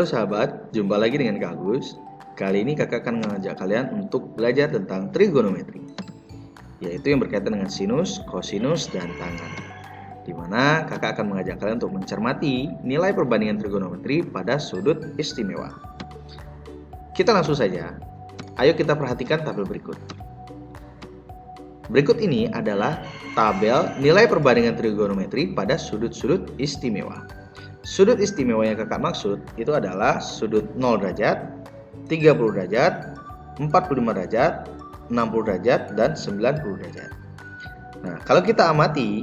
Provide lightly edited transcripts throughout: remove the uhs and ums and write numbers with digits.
Halo sahabat, jumpa lagi dengan Kak Agus. Kali ini kakak akan mengajak kalian untuk belajar tentang trigonometri, yaitu yang berkaitan dengan sinus, kosinus, dan tangen. Dimana kakak akan mengajak kalian untuk mencermati nilai perbandingan trigonometri pada sudut istimewa. Kita langsung saja, ayo kita perhatikan tabel berikut. Berikut ini adalah tabel nilai perbandingan trigonometri pada sudut-sudut istimewa. Sudut istimewa yang kakak maksud itu adalah sudut 0 derajat, 30 derajat, 45 derajat, 60 derajat, dan 90 derajat. Nah, kalau kita amati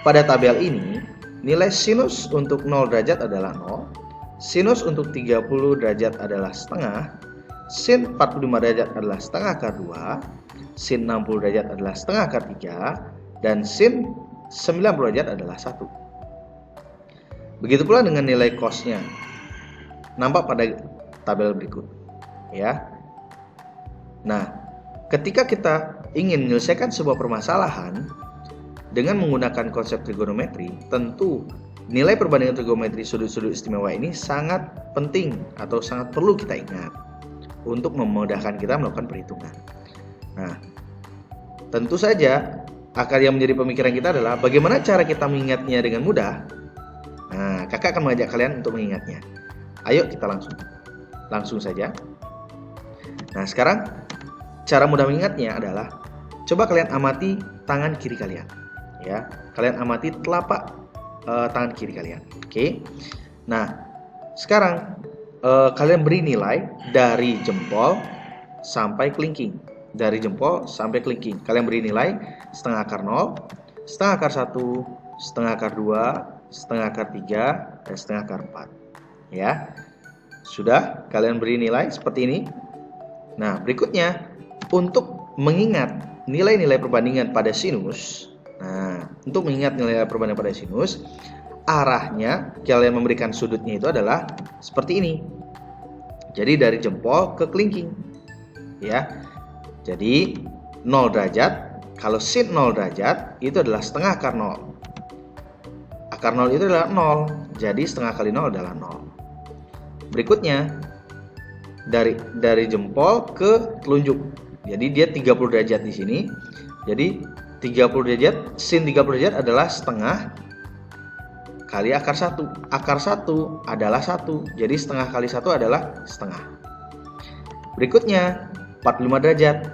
pada tabel ini, nilai sinus untuk 0 derajat adalah 0, sinus untuk 30 derajat adalah setengah, sin 45 derajat adalah setengah akar 2, sin 60 derajat adalah setengah akar 3, dan sin 90 derajat adalah 1. Begitu pula dengan nilai cosnya, nampak pada tabel berikut, ya. Nah, ketika kita ingin menyelesaikan sebuah permasalahan dengan menggunakan konsep trigonometri, tentu nilai perbandingan trigonometri sudut-sudut istimewa ini sangat penting atau sangat perlu kita ingat untuk memudahkan kita melakukan perhitungan. Nah, tentu saja akar yang menjadi pemikiran kita adalah bagaimana cara kita mengingatnya dengan mudah. Nah, kakak akan mengajak kalian untuk mengingatnya. Ayo kita langsung saja. Nah, sekarang cara mudah mengingatnya adalah coba kalian amati tangan kiri kalian, ya. Kalian amati telapak tangan kiri kalian. Oke. Nah, sekarang kalian beri nilai dari jempol sampai kelingking. Dari jempol sampai kelingking. Kalian beri nilai setengah akar 0, setengah akar 1, setengah akar 2, setengah akar 3, dan setengah akar 4, ya. Sudah kalian beri nilai seperti ini. Nah, berikutnya untuk mengingat nilai-nilai perbandingan pada sinus. Nah, untuk mengingat nilai perbandingan pada sinus, arahnya kalian memberikan sudutnya itu adalah seperti ini. Jadi dari jempol ke kelingking, ya. Jadi 0 derajat, kalau sin 0 derajat itu adalah setengah akar 0. Akar 0 itu adalah 0, jadi setengah kali 0 adalah 0. Berikutnya, dari jempol ke telunjuk. Jadi dia 30 derajat di sini. Jadi 30 derajat, sin 30 derajat adalah setengah kali akar 1. Akar 1 adalah 1, jadi setengah kali 1 adalah setengah. Berikutnya, 45 derajat.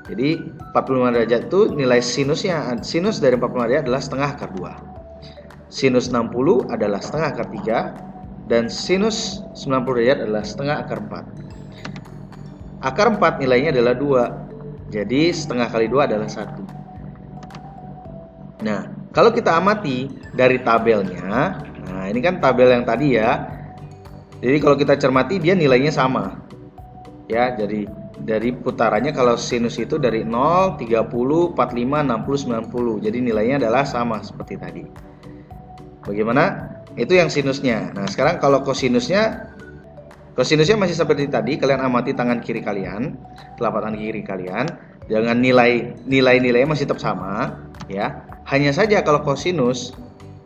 Jadi 45 derajat itu nilai sinusnya. Sinus dari 45 derajat adalah setengah akar 2. Sinus 60 adalah setengah akar 3, dan sinus 90 derajat adalah setengah akar 4. Akar 4 nilainya adalah 2, jadi setengah kali 2 adalah 1. Nah, kalau kita amati dari tabelnya, nah ini kan tabel yang tadi ya. Jadi kalau kita cermati dia nilainya sama, ya. Jadi dari putarannya kalau sinus itu dari 0, 30, 45, 60, 90. Jadi nilainya adalah sama seperti tadi. Bagaimana? Itu yang sinusnya. Nah, sekarang kalau kosinusnya masih seperti tadi. Kalian amati tangan kiri kalian, telapak tangan kiri kalian, dengan nilai-nilainya masih tetap sama, ya. Hanya saja kalau kosinus,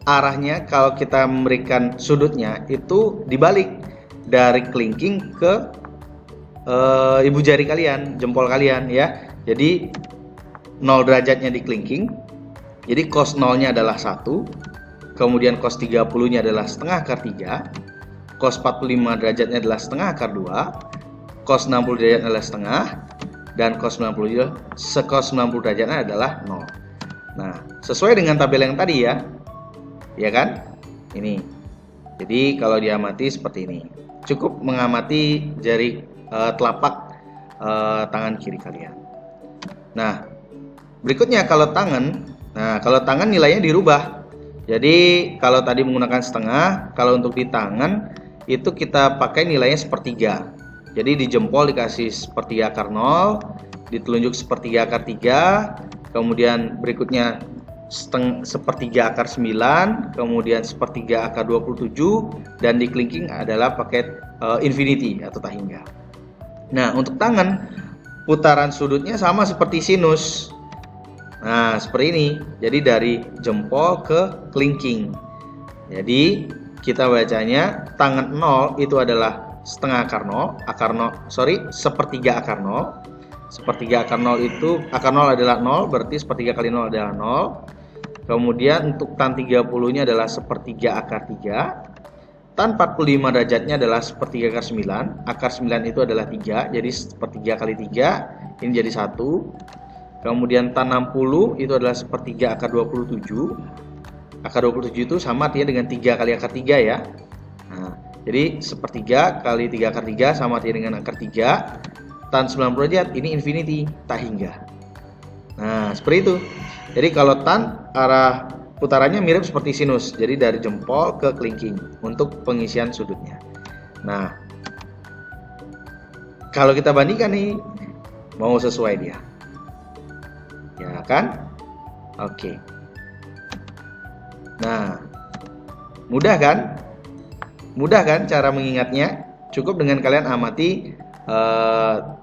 arahnya kalau kita memberikan sudutnya itu dibalik dari kelingking ke ibu jari kalian, jempol kalian, ya. Jadi 0 derajatnya di kelingking. Jadi cos 0-nya adalah 1. Kemudian cos 30-nya adalah setengah akar 3, cos 45 derajatnya adalah setengah akar 2, cos 60 derajat adalah setengah, dan cos 90 derajatnya adalah 0. Nah, sesuai dengan tabel yang tadi ya kan? Ini. Jadi kalau diamati seperti ini. Cukup mengamati jari telapak tangan kiri kalian. Nah, berikutnya kalau tangan. Nah, kalau tangan nilainya dirubah. Jadi kalau tadi menggunakan setengah, kalau untuk di tangan itu kita pakai nilainya sepertiga. Jadi di jempol dikasih sepertiga akar 0, di telunjuk sepertiga akar 3, kemudian berikutnya sepertiga akar 9, kemudian sepertiga akar 27, dan di kelingking adalah pakai infinity atau tak hingga. Nah, untuk tangan putaran sudutnya sama seperti sinus. Nah, seperti ini. Jadi dari jempol ke kelingking. Jadi kita bacanya tangan 0 itu adalah setengah akar 0, sepertiga akar 0. Sepertiga akar 0 itu, akar 0 adalah 0, berarti sepertiga kali 0 adalah 0. Kemudian untuk tan 30-nya adalah sepertiga akar 3. Tan 45 derajatnya adalah sepertiga akar 9. Akar 9 itu adalah 3, jadi sepertiga kali 3, ini jadi 1. Kemudian tan 60 itu adalah sepertiga akar 27. Akar 27 itu sama artinya dengan 3 kali akar 3 ya. Nah, jadi sepertiga kali 3 akar 3 sama artinya dengan akar 3. Tan 90 derajat ini infinity, tak hingga. Nah, seperti itu. Jadi kalau tan arah putarannya mirip seperti sinus. Jadi dari jempol ke kelingking untuk pengisian sudutnya. Nah, kalau kita bandingkan nih, mau sesuai dia. Ya kan? Oke. Nah, mudah kan? Mudah kan cara mengingatnya? Cukup dengan kalian amati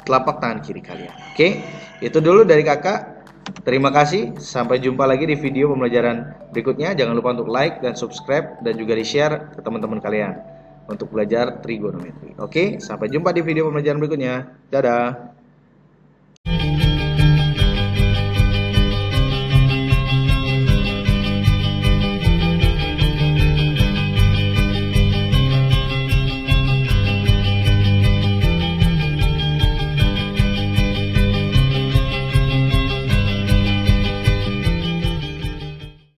telapak tangan kiri kalian. Oke, itu dulu dari kakak. Terima kasih. Sampai jumpa lagi di video pembelajaran berikutnya. Jangan lupa untuk like dan subscribe dan juga di-share ke teman-teman kalian untuk belajar trigonometri. Oke, sampai jumpa di video pembelajaran berikutnya. Dadah.